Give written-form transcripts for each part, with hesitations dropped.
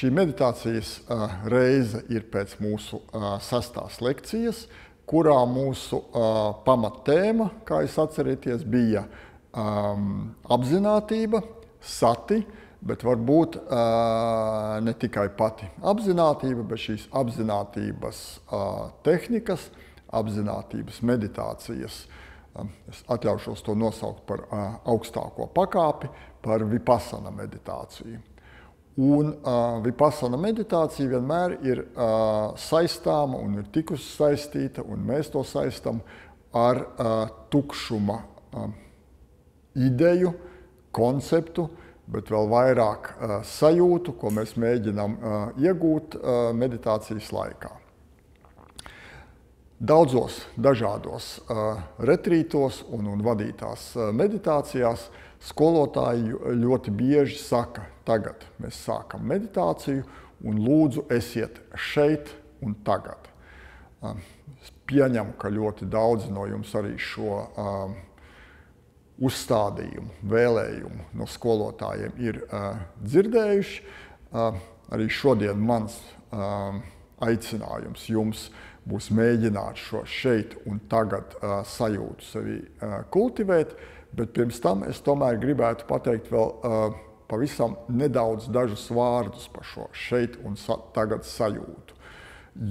Šī meditācijas reize ir pēc mūsu 6. lekcijas, kurā mūsu pamattēma, kā jūs atcerieties, bija apzinātība, sati, bet varbūt ne tikai pati apzinātība, bet šīs apzinātības tehnikas, apzinātības meditācijas. Es atļaušos to nosaukt par augstāko pakāpi, par vipassana meditāciju. Un vipassana meditācija vienmēr ir saistāma un ir tikusi saistīta, un mēs to saistam ar tukšuma ideju, konceptu, bet vēl vairāk sajūtu, ko mēs mēģinām iegūt meditācijas laikā. Daudzos dažādos retrītos un vadītās meditācijās skolotāji ļoti bieži saka, tagad mēs sākam meditāciju un lūdzu esiet šeit un tagad. Es pieņemu, ka ļoti daudzi no jums arī šo uzstādījumu, vēlējumu no skolotājiem ir dzirdējuši. Arī šodien mans aicinājums jums būs mēģināt šo šeit un tagad sajūtu sevi kultivēt, bet pirms tam es tomēr gribētu pateikt vēl pavisam nedaudz dažus vārdus par šo šeit un tagad sajūtu.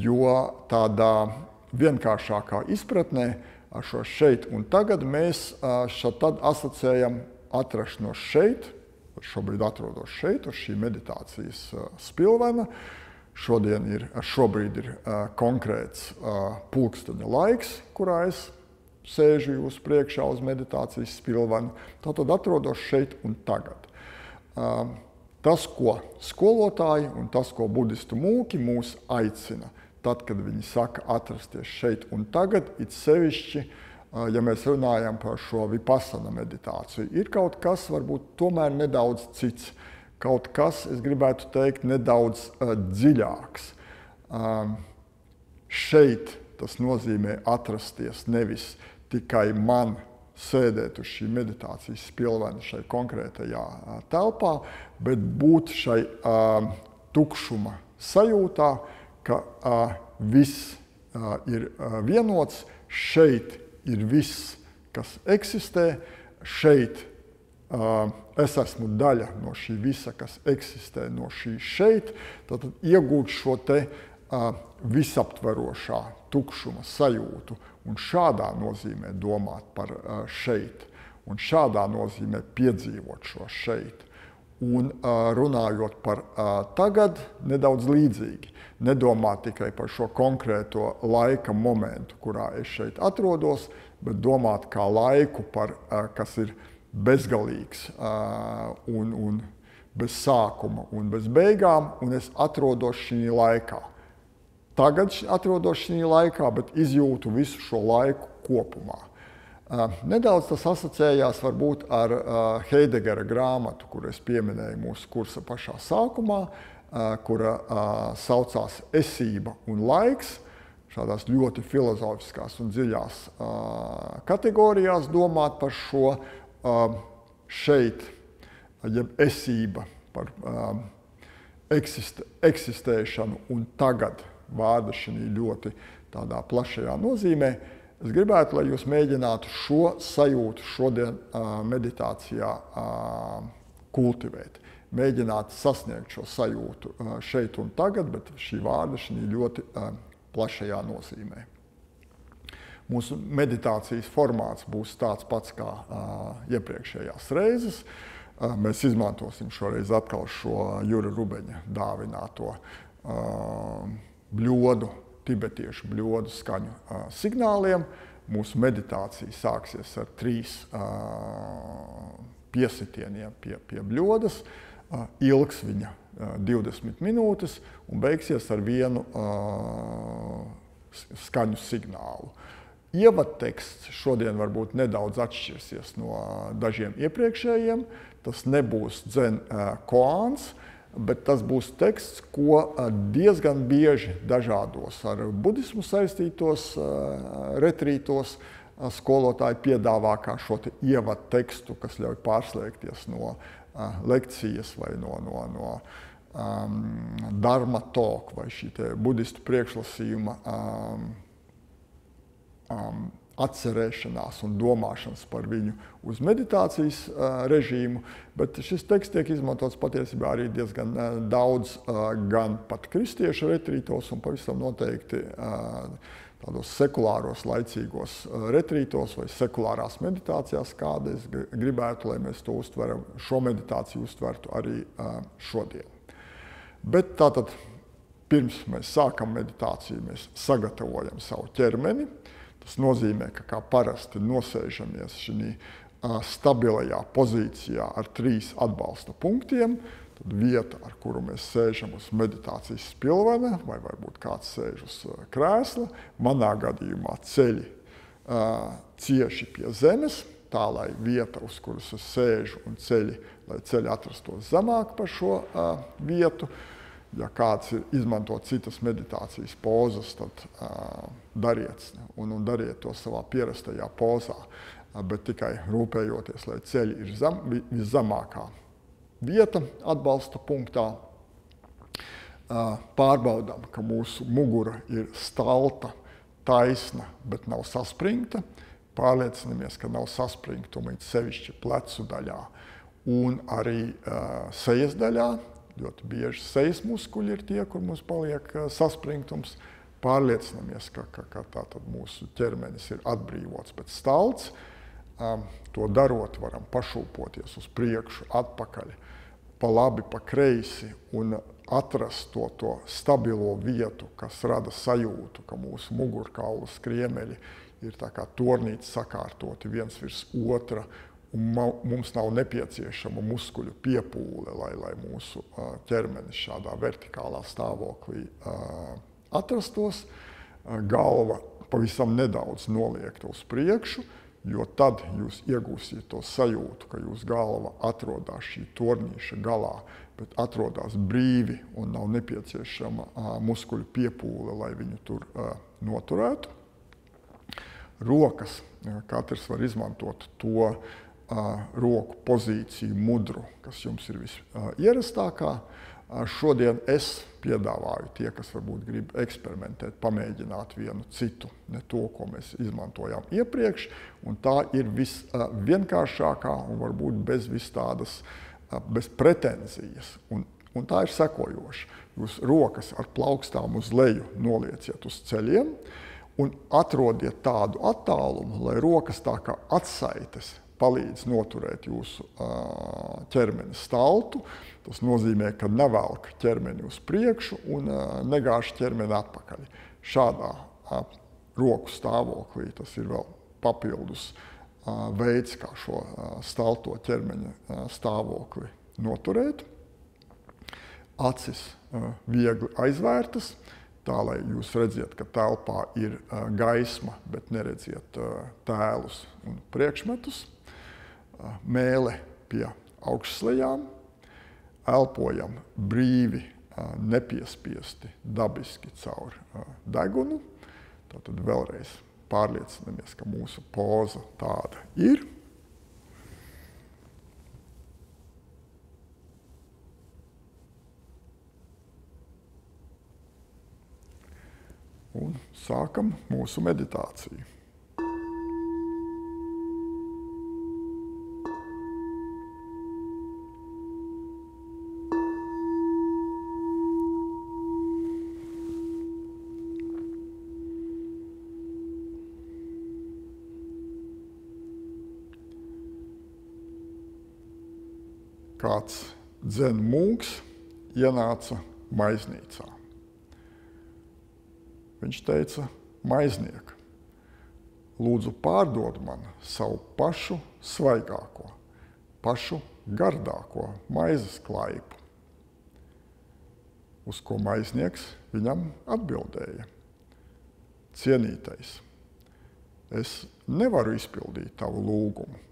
Jo tādā vienkāršākā izpratnē ar šo šeit un tagad mēs tad asociējam atrašanos šeit, šobrīd atrodos šeit, uz šī meditācijas spilvena. Šobrīd ir konkrēts pulksteņa laiks, kurā es sēžu jūs priekšā uz meditācijas spilvenu. Tātad atrodos šeit un tagad. Tas, ko skolotāji un tas, ko budistu mūki mūs aicina, tad, kad viņi saka atrasties šeit un tagad, it sevišķi, ja mēs runājam par šo vipassana meditāciju, ir kaut kas varbūt tomēr nedaudz cits. Kaut kas, es gribētu teikt, nedaudz dziļāks. Šeit tas nozīmē atrasties nevis tikai man sēdēt uz šī meditācijas spilvena šai konkrētajā telpā, bet būt šai tukšuma sajūtā, ka viss ir vienots, šeit ir viss, kas eksistē, šeit es esmu daļa no šī visa, kas eksistē no šī šeit, tad iegūt šo te visaptverošā tukšuma sajūtu un šādā nozīmē domāt par šeit un šādā nozīmē piedzīvot šo šeit. Un runājot par tagad, nedaudz līdzīgi. Nedomāt tikai par šo konkrēto laika momentu, kurā es šeit atrodos, bet domāt kā laiku, kas ir bezgalīgs un bez sākuma un bez beigām, un es atrodos šī laikā. Tagad atrodos šī laikā, bet izjūtu visu šo laiku kopumā. Nedaudz tas asociējās varbūt ar Heidegera grāmatu, kuru es pieminēju mūsu kursa pašā sākumā, kura saucās Esība un laiks, šādās ļoti filozofiskās un dziļās kategorijās domāt par šo šeit, jeb esība, par eksistēšanu un tagad vārda šī ļoti tādā plašajā nozīmē. Es gribētu, lai jūs mēģinātu šo sajūtu šodien meditācijā kultivēt. Mēģināt sasniegt šo sajūtu šeit un tagad, bet šī vārda šī ļoti plašajā nozīmē. Mūsu meditācijas formāts būs tāds pats kā iepriekšējās reizes. Mēs izmantosim šoreiz atkal šo Jura Rubeņa dāvināto bļodu, tibetiešu bļodu skaņu signāliem. Mūsu meditācija sāksies ar 3 piesitieniem pie bļodas. Ilgs viņa 20 minūtes un beigsies ar vienu skaņu signālu. Ievadteksts šodien varbūt nedaudz atšķirsies no dažiem iepriekšējiem. Tas nebūs dzen koāns, bet tas būs teksts, ko diezgan bieži dažādos ar budismu saistītos retrītos skolotāji piedāvā kā šo te ievadtekstu, kas ļauj pārslēgties no lekcijas vai dharma talk vai šī budistu priekšlasījuma atcerēšanās un domāšanas par viņu uz meditācijas režīmu, bet šis teksts tiek izmantots patiesībā arī diezgan daudz gan pat kristiešu retrītos un pavisam noteikti tādos sekulāros laicīgos retrītos vai sekulārās meditācijās, kāda es gribētu, lai mēs to uztveram, šo meditāciju uztvertu arī šodien. Bet tātad pirms mēs sākam meditāciju, mēs sagatavojam savu ķermeni. Tas nozīmē, ka kā parasti nosēžamies šī stabilajā pozīcijā ar 3 atbalsta punktiem. Tad vieta, ar kuru mēs sēžam uz meditācijas spilvena, vai varbūt kāds sēž uz krēsla. Manā gadījumā ceļi cieši pie zemes, tā lai vieta, uz kuras es sēžu un ceļi, lai ceļi atrastos zemāk par šo vietu. Ja kāds izmanto citas meditācijas pozas, tad dariet un dariet to savā pierastajā pozā, bet tikai rūpējoties, lai ceļi ir viszemākā vieta atbalsta punktā. Pārbaudām, ka mūsu mugura ir stalta, taisna, bet nav saspringta. Pārliecinamies, ka nav saspringtuma sevišķi plecu daļā un arī sejas daļā. Ļoti bieži sejas muskuļi ir tie, kur mums paliek saspringtums. Pārliecinamies, ka tātad mūsu ķermenis ir atbrīvots pēc stalts. To darot, varam pašūpoties uz priekšu, atpakaļ, pa labi, pa kreisi un atrast to stabilo vietu, kas rada sajūtu, ka mūsu mugurkaula skriemeļi ir tā kā tornīti sakārtoti viens virs otra. Un mums nav nepieciešama muskuļu piepūle, lai mūsu ķermenis šādā vertikālā stāvoklī atrastos. Galva pavisam nedaudz noliekta uz priekšu, jo tad jūs iegūsiet to sajūtu, ka jūs galva atrodas šī tornīša galā, bet atrodas brīvi un nav nepieciešama muskuļu piepūle, lai viņu tur noturētu. Rokas, katrs var izmantot to roku pozīciju mudru, kas jums ir visierastākā. Šodien es piedāvāju tie, kas varbūt grib eksperimentēt, pamēģināt vienu citu, ne to, ko mēs izmantojām iepriekš, un tā ir visvienkāršākā un varbūt bez pretenzijas. Un tā ir sekojoša. Jūs rokas ar plaukstām uz leju nolieciet uz ceļiem un atrodiet tādu attālumu, lai rokas tā kā atsaites palīdz noturēt jūsu ķermeni staltu. Tas nozīmē, ka nevelk ķermeni uz priekšu un negāž ķermeni atpakaļ. Šādā roku stāvoklī tas ir vēl papildus veids, kā šo stalto ķermeņa stāvokli noturēt. Acis viegli aizvērtas, tā lai jūs redziet, ka telpā ir gaisma, bet neredziet tēlus un priekšmetus. Mēle pie augšslejām, elpojam brīvi, nepiespiesti, dabiski caur degunu. Tātad vēlreiz pārliecinamies, ka mūsu poza tāda ir. Un sākam mūsu meditāciju. Kāds dzen mūks ienāca maiznīcā. Viņš teica, maizniek, lūdzu pārdod man savu pašu svaigāko, pašu gardāko maizes klaipu. Uz ko maiznieks viņam atbildēja. Cienītais, es nevaru izpildīt tavu lūgumu,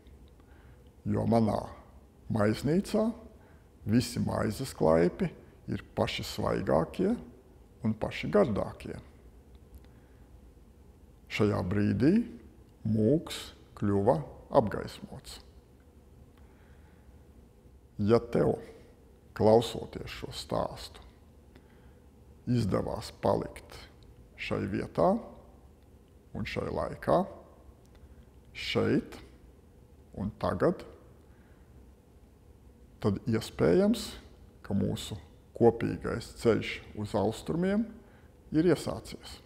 jo manā maiznīcā visi maizes klaipi ir paši svaigākie un paši gardākie. Šajā brīdī mūks kļuva apgaismots. Ja tev, klausoties šo stāstu, izdevās palikt šai vietā un šai laikā, šeit un tagad, tad iespējams, ka mūsu kopīgais ceļš uz austrumiem ir iesācies.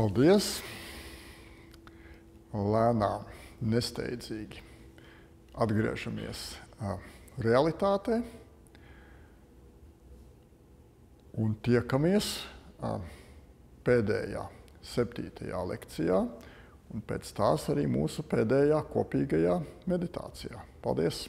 Paldies! Lēnām, nesteidzīgi atgriežamies realitātē un tiekamies pēdējā 7. lekcijā un pēc tās arī mūsu pēdējā kopīgajā meditācijā. Paldies!